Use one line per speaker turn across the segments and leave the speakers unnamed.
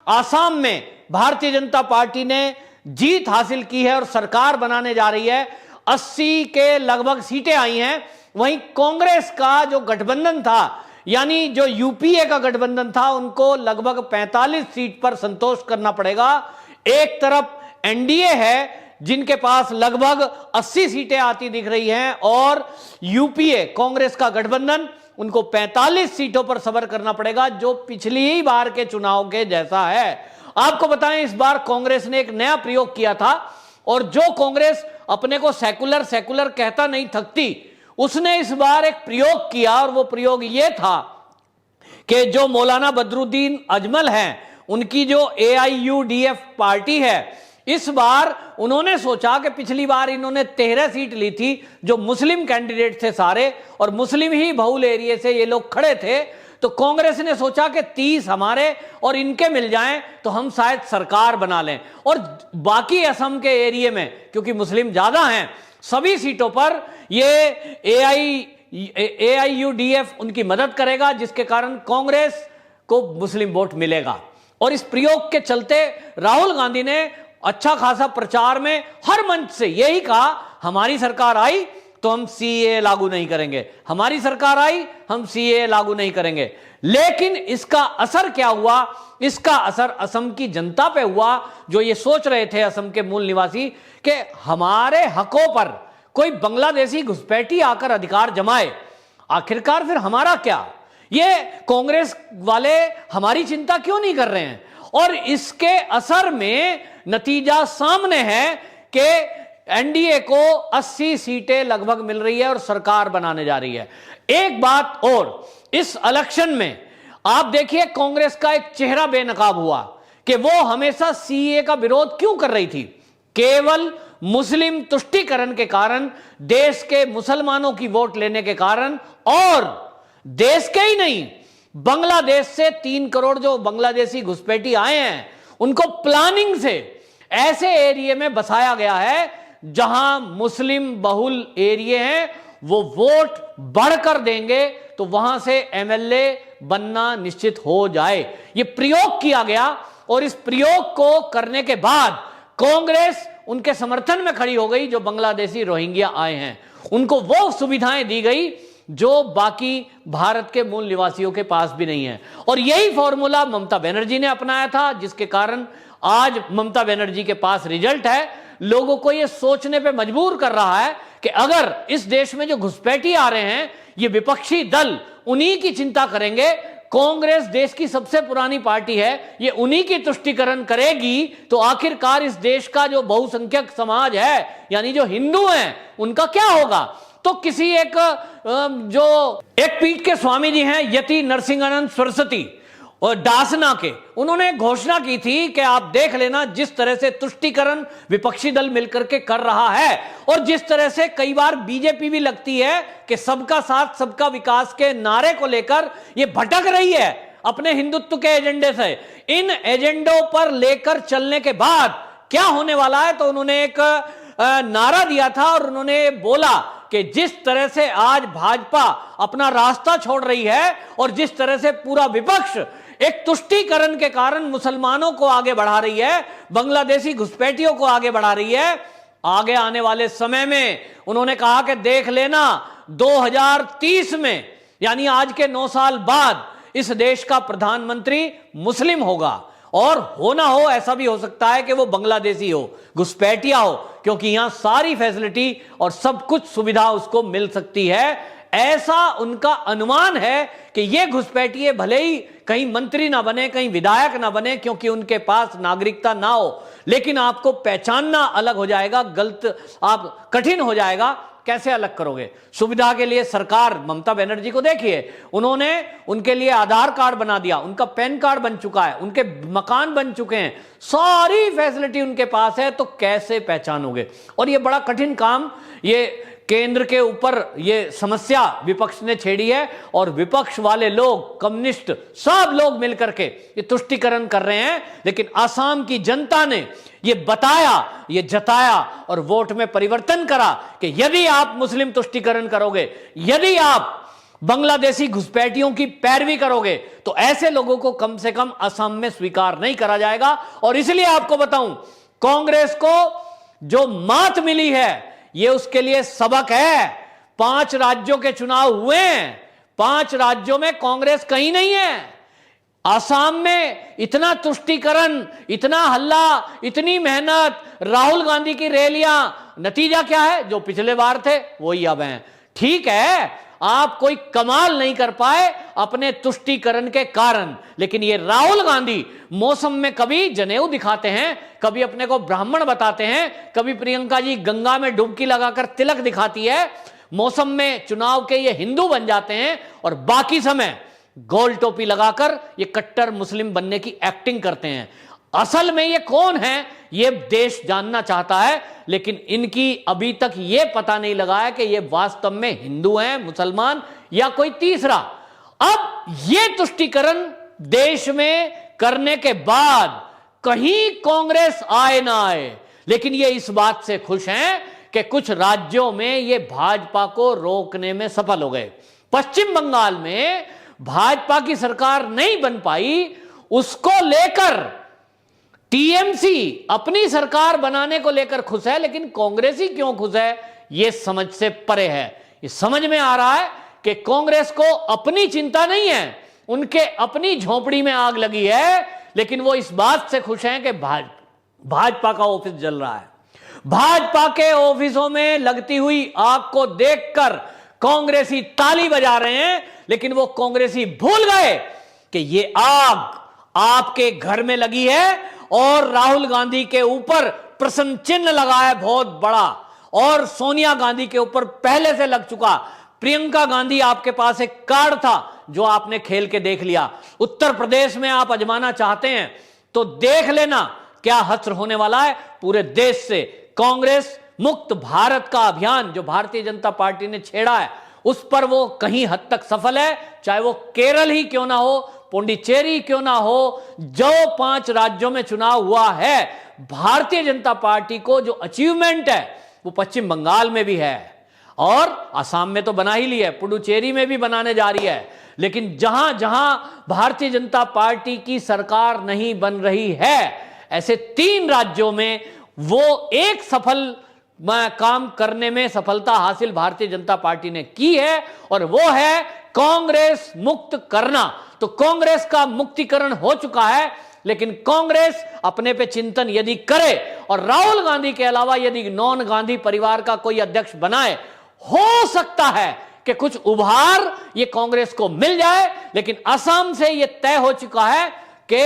आसाम में भारतीय जनता पार्टी ने जीत हासिल की है और सरकार बनाने जा रही है। 80 के लगभग सीटें आई हैं। वहीं कांग्रेस का जो गठबंधन था, यानी जो यूपीए का गठबंधन था, उनको लगभग 45 सीट पर संतोष करना पड़ेगा। एक तरफ एनडीए है जिनके पास लगभग 80 सीटें आती दिख रही हैं, और यूपीए कांग्रेस का गठबंधन, उनको 45 सीटों पर सबर करना पड़ेगा, जो पिछली ही बार के चुनाव के जैसा है। आपको बताएं, इस बार कांग्रेस ने एक नया प्रयोग किया था, और जो कांग्रेस अपने को सेकुलर सेकुलर कहता नहीं थकती, उसने इस बार एक प्रयोग किया, और वो प्रयोग ये था कि जो मौलाना बदरुद्दीन अजमल हैं, उनकी जो AIUDF पार्टी है, इस बार उन्होंने सोचा कि पिछली बार इन्होंने 13 सीट ली थी, जो मुस्लिम कैंडिडेट थे सारे, और मुस्लिम ही बहुल एरिया से ये लोग खड़े थे। तो कांग्रेस ने सोचा कि 30 हमारे और इनके मिल जाएं तो हम शायद सरकार बना लें, और बाकी असम के एरिया में क्योंकि मुस्लिम ज्यादा हैं, सभी सीटों पर ये AIUDF उनकी मदद करेगा, जिसके कारण कांग्रेस को मुस्लिम वोट मिलेगा। और इस प्रयोग के चलते राहुल गांधी ने अच्छा खासा प्रचार में हर मंच से यही कहा, हमारी सरकार आई तो हम CAA लागू नहीं करेंगे, हमारी सरकार आई हम CAA लागू नहीं करेंगे। लेकिन इसका असर क्या हुआ? इसका असर असम की जनता पे हुआ, जो ये सोच रहे थे असम के मूल निवासी कि हमारे हकों पर कोई बांग्लादेशी घुसपैठी आकर अधिकार जमाए, आखिरकार फिर हमारा क्या? ये कांग्रेस वाले हमारी चिंता क्यों नहीं कर रहे हैं? और इसके असर में नतीजा सामने है कि एनडीए को 80 सीटें लगभग मिल रही है और सरकार बनाने जा रही है। एक बात और, इस इलेक्शन में आप देखिए कांग्रेस का एक चेहरा बेनकाब हुआ कि वो हमेशा CAA का विरोध क्यों कर रही थी। केवल मुस्लिम तुष्टीकरण के कारण, देश के मुसलमानों की वोट लेने के कारण, और देश के ही नहीं, बांग्लादेश से 3 करोड़ जो बांग्लादेशी घुसपैठी आए हैं, उनको प्लानिंग से ऐसे एरिया में बसाया गया है जहां मुस्लिम बहुल एरिया हैं, वो वोट बढ़कर देंगे तो वहां से MLA बनना निश्चित हो जाए। ये प्रयोग किया गया, और इस प्रयोग को करने के बाद कांग्रेस उनके समर्थन में खड़ी हो गई। जो बांग्लादेशी रोहिंग्या आए हैं, उनको वो सुविधाएं दी गई जो बाकी भारत के मूल निवासियों के पास भी नहीं है। और यही फॉर्मूला ममता बनर्जी ने अपनाया था, जिसके कारण आज ममता बनर्जी के पास रिजल्ट है। लोगों को यह सोचने पे मजबूर कर रहा है कि अगर इस देश में जो घुसपैठी आ रहे हैं, ये विपक्षी दल उन्हीं की चिंता करेंगे, कांग्रेस देश की सबसे पुरानी पार्टी है, ये उन्हीं की तुष्टीकरण करेगी, तो आखिरकार इस देश का जो बहुसंख्यक समाज है, यानी जो हिंदू हैं, उनका क्या होगा? तो किसी जो एक पीठ के स्वामी जी हैं, यति नरसिंहानंद सरस्वती और डासना के, उन्होंने घोषणा की थी कि आप देख लेना, जिस तरह से तुष्टीकरण विपक्षी दल मिलकर के कर रहा है, और जिस तरह से कई बार बीजेपी भी लगती है कि सबका साथ सबका विकास के नारे को लेकर ये भटक रही है अपने हिंदुत्व के एजेंडे से, इन एजेंडों पर लेकर चलने के बाद क्या होने वाला है। तो उन्होंने एक नारा दिया था, और उन्होंने बोला कि जिस तरह से आज भाजपा अपना रास्ता छोड़ रही है, और जिस तरह से पूरा विपक्ष एक तुष्टीकरण के कारण मुसलमानों को आगे बढ़ा रही है, बांग्लादेशी घुसपैठियों को आगे बढ़ा रही है, आगे आने वाले समय में उन्होंने कहा कि देख लेना 2030 में, यानी आज के 9 साल बाद, इस देश का प्रधानमंत्री मुस्लिम होगा। और होना हो, ऐसा भी हो सकता है कि वो बांग्लादेशी हो, घुसपैठिया हो, क्योंकि यहां सारी फैसिलिटी और सब कुछ सुविधा उसको मिल सकती है। ऐसा उनका अनुमान है कि ये घुसपैठिए भले ही कहीं मंत्री ना बने, कहीं विधायक ना बने, क्योंकि उनके पास नागरिकता ना हो, लेकिन आपको पहचानना अलग हो जाएगा, गलत आप कठिन हो जाएगा। कैसे अलग करोगे? सुविधा के लिए सरकार, ममता बनर्जी को देखिए, उन्होंने उनके लिए आधार कार्ड बना दिया, उनका पैन कार्ड बन चुका है, उनके मकान बन चुके हैं, सारी फैसिलिटी उनके पास है, तो कैसे पहचानोगे? और ये बड़ा कठिन काम, ये केंद्र के ऊपर ये समस्या विपक्ष ने छेड़ी है, और विपक्ष वाले लोग, कम्युनिस्ट, सब लोग मिलकर के ये तुष्टीकरण कर रहे हैं। लेकिन आसाम की जनता ने ये बताया, ये जताया और वोट में परिवर्तन करा कि यदि आप मुस्लिम तुष्टीकरण करोगे, यदि आप बांग्लादेशी घुसपैठियों की पैरवी करोगे तो ऐसे लोगों को कम से कम असम में स्वीकार नहीं करा जाएगा। और इसलिए आपको बताऊं, कांग्रेस को जो मात मिली है यह उसके लिए सबक है। 5 राज्यों के चुनाव हुए हैं, 5 राज्यों में कांग्रेस कहीं नहीं है। आसाम में इतना तुष्टीकरण, इतना हल्ला, इतनी मेहनत, राहुल गांधी की रैलियां, नतीजा क्या है? जो पिछले बार थे वही अब हैं। ठीक है, आप कोई कमाल नहीं कर पाए अपने तुष्टीकरण के कारण, लेकिन ये राहुल गांधी मौसम में कभी जनेऊ दिखाते हैं, कभी अपने को ब्राह्मण बताते हैं, कभी प्रियंका जी गंगा में डुबकी लगाकर तिलक दिखाती है, मौसम में चुनाव के ये हिंदू बन जाते हैं और बाकी समय गोल टोपी लगाकर ये कट्टर मुस्लिम बनने की एक्टिंग करते हैं। असल में ये कौन है ये देश जानना चाहता है, लेकिन इनकी अभी तक ये पता नहीं लगा है कि ये वास्तव में हिंदू हैं, मुसलमान या कोई तीसरा। अब ये तुष्टीकरण देश में करने के बाद कहीं कांग्रेस आए ना आए, लेकिन ये इस बात से खुश हैं कि कुछ राज्यों में ये भाजपा को रोकने में सफल हो गए। पश्चिम बंगाल में भाजपा की सरकार नहीं बन पाई, उसको लेकर टीएमसी अपनी सरकार बनाने को लेकर खुश है, लेकिन कांग्रेस ही क्यों खुश है यह समझ से परे है। ये समझ में आ रहा है कि कांग्रेस को अपनी चिंता नहीं है, उनके अपनी झोपड़ी में आग लगी है, लेकिन वो इस बात से खुश हैं कि भाजपा का ऑफिस जल रहा है। भाजपा के ऑफिसों में लगती हुई आग को देखकर कांग्रेसी ताली बजा रहे हैं, लेकिन वो कांग्रेसी भूल गए कि ये आग आपके घर में लगी है और राहुल गांधी के ऊपर प्रश्न चिन्ह लगा है बहुत बड़ा, और सोनिया गांधी के ऊपर पहले से लग चुका। प्रियंका गांधी आपके पास एक कार्ड था जो आपने खेल के देख लिया। उत्तर प्रदेश में आप आजमाना चाहते हैं तो देख लेना क्या हश्र होने वाला है पूरे देश से। कांग्रेस मुक्त भारत का अभियान जो भारतीय जनता पार्टी ने छेड़ा है उस पर वो कहीं हद तक सफल है, चाहे वो केरल ही क्यों ना हो, पुडुचेरी क्यों ना हो। जो 5 राज्यों में चुनाव हुआ है, भारतीय जनता पार्टी को जो अचीवमेंट है वो पश्चिम बंगाल में भी है और असम में तो बना ही ली है, पुडुचेरी में भी बनाने जा रही है। लेकिन जहां जहां भारतीय जनता पार्टी की सरकार नहीं बन रही है, ऐसे 3 राज्यों में वो एक सफल काम करने में सफलता हासिल भारतीय जनता पार्टी ने की है, और वो है कांग्रेस मुक्त करना। तो कांग्रेस का मुक्तिकरण हो चुका है, लेकिन कांग्रेस अपने पे चिंतन यदि करे और राहुल गांधी के अलावा यदि नॉन गांधी परिवार का कोई अध्यक्ष बनाए, हो सकता है कि कुछ उभार ये कांग्रेस को मिल जाए। लेकिन असम से ये तय हो चुका है कि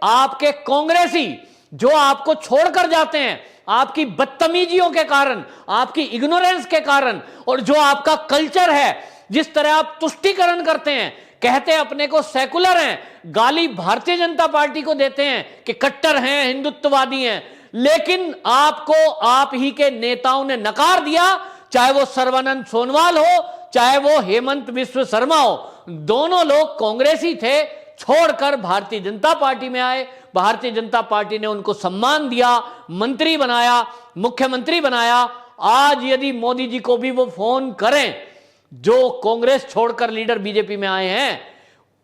आपके कांग्रेसी जो आपको छोड़कर जाते हैं आपकी बदतमीजियों के कारण, आपकी इग्नोरेंस के कारण, और जो आपका कल्चर है, जिस तरह आप तुष्टीकरण करते हैं, कहते हैं अपने को सेकुलर हैं, गाली भारतीय जनता पार्टी को देते हैं कि कट्टर हैं, हिंदुत्ववादी हैं, लेकिन आपको आप ही के नेताओं ने नकार दिया। चाहे वो सर्बानंद सोनोवाल हो, चाहे वो हेमंत बिस्व शर्मा हो, दोनों लोग कांग्रेसी थे, छोड़कर भारतीय जनता पार्टी में आए। भारतीय जनता पार्टी ने उनको सम्मान दिया, मंत्री बनाया, मुख्यमंत्री बनाया। आज यदि मोदी जी को भी वो फोन करें, जो कांग्रेस छोड़कर लीडर बीजेपी में आए हैं,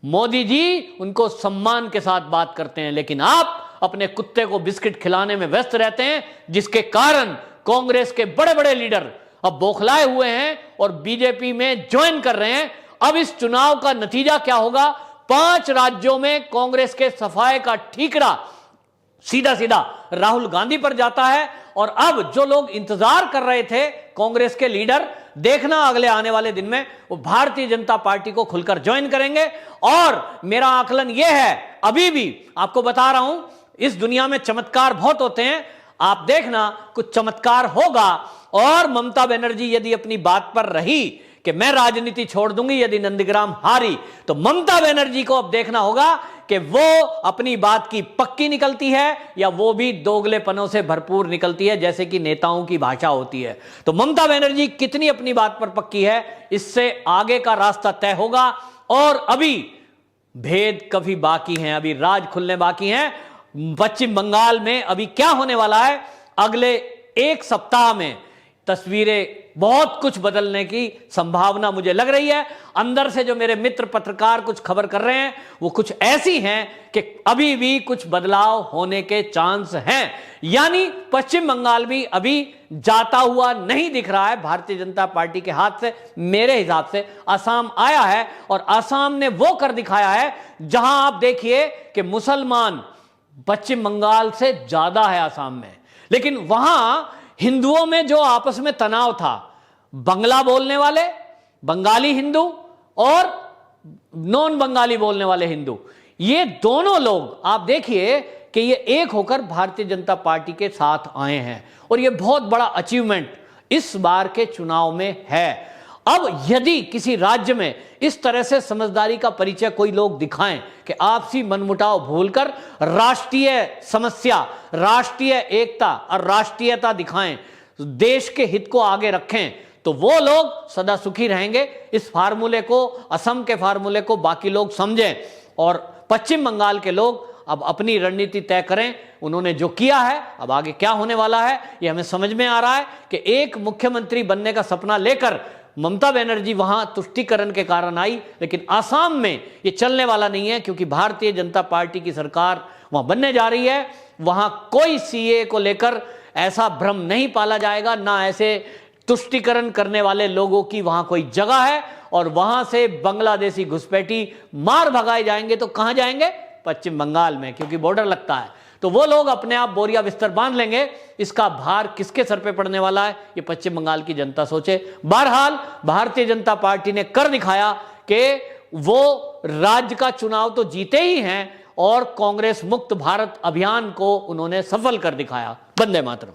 मोदी जी उनको सम्मान के साथ बात करते हैं, लेकिन आप अपने कुत्ते को बिस्किट खिलाने में व्यस्त रहते हैं, जिसके कारण कांग्रेस के बड़े बड़े लीडर अब बौखलाए हुए हैं और बीजेपी में ज्वाइन कर रहे हैं। अब इस चुनाव का नतीजा क्या होगा? 5 राज्यों में कांग्रेस के सफाए का ठीकरा सीधा सीधा राहुल गांधी पर जाता है। और अब जो लोग इंतजार कर रहे थे कांग्रेस के लीडर, देखना अगले आने वाले दिन में वो भारतीय जनता पार्टी को खुलकर ज्वाइन करेंगे। और मेरा आकलन यह है, अभी भी आपको बता रहा हूं, इस दुनिया में चमत्कार बहुत होते हैं, आप देखना कुछ चमत्कार होगा। और ममता बनर्जी यदि अपनी बात पर रही कि मैं राजनीति छोड़ दूंगी यदि नंदीग्राम हारी, तो ममता बनर्जी को अब देखना होगा कि वो अपनी बात की पक्की निकलती है या वो भी दोगलेपनों से भरपूर निकलती है, जैसे कि नेताओं की भाषा होती है। तो ममता बनर्जी कितनी अपनी बात पर पक्की है, इससे आगे का रास्ता तय होगा। और अभी भेद काफी बाकी हैं, अभी राज खुलने बाकी हैं। पश्चिम बंगाल में अभी क्या होने वाला है, अगले 1 सप्ताह में तस्वीरें बहुत कुछ बदलने की संभावना मुझे लग रही है। अंदर से जो मेरे मित्र पत्रकार कुछ खबर कर रहे हैं वो कुछ ऐसी हैं कि अभी भी कुछ बदलाव होने के चांस हैं। यानी पश्चिम बंगाल भी अभी जाता हुआ नहीं दिख रहा है भारतीय जनता पार्टी के हाथ से। मेरे हिसाब से असम आया है और असम ने वो कर दिखाया है जहां आप देखिए कि मुसलमान पश्चिम बंगाल से ज्यादा है असम में, लेकिन वहां हिंदुओं में जो आपस में तनाव था, बंगला बोलने वाले बंगाली हिंदू और नॉन बंगाली बोलने वाले हिंदू, ये दोनों लोग आप देखिए कि ये एक होकर भारतीय जनता पार्टी के साथ आए हैं और ये बहुत बड़ा अचीवमेंट इस बार के चुनाव में है। अब यदि किसी राज्य में इस तरह से समझदारी का परिचय कोई लोग दिखाएं कि आपसी मनमुटाव भूलकर राष्ट्रीय समस्या, राष्ट्रीय एकता और राष्ट्रीयता दिखाएं, देश के हित को आगे रखें, तो वो लोग सदा सुखी रहेंगे। इस फार्मूले को, असम के फार्मूले को बाकी लोग समझें और पश्चिम बंगाल के लोग अब अपनी रणनीति तय करें। उन्होंने जो किया है, अब आगे क्या होने वाला है ये हमें समझ में आ रहा है कि एक मुख्यमंत्री बनने का सपना लेकर ममता बनर्जी वहां तुष्टीकरण के कारण आई, लेकिन आसाम में ये चलने वाला नहीं है क्योंकि भारतीय जनता पार्टी की सरकार वहां बनने जा रही है। वहां कोई सीए को लेकर ऐसा भ्रम नहीं पाला जाएगा, ना ऐसे तुष्टीकरण करने वाले लोगों की वहां कोई जगह है। और वहां से बांग्लादेशी घुसपैठी मार भगाए जाएंगे तो कहां जाएंगे? पश्चिम बंगाल में, क्योंकि बॉर्डर लगता है। तो वो लोग अपने आप बोरिया बिस्तर बांध लेंगे। इसका भार किसके सर पे पड़ने वाला है ये पश्चिम बंगाल की जनता सोचे। बहरहाल भारतीय जनता पार्टी ने कर दिखाया कि वो राज्य का चुनाव तो जीते ही हैं और कांग्रेस मुक्त भारत अभियान को उन्होंने सफल कर दिखाया। वंदे मातरम।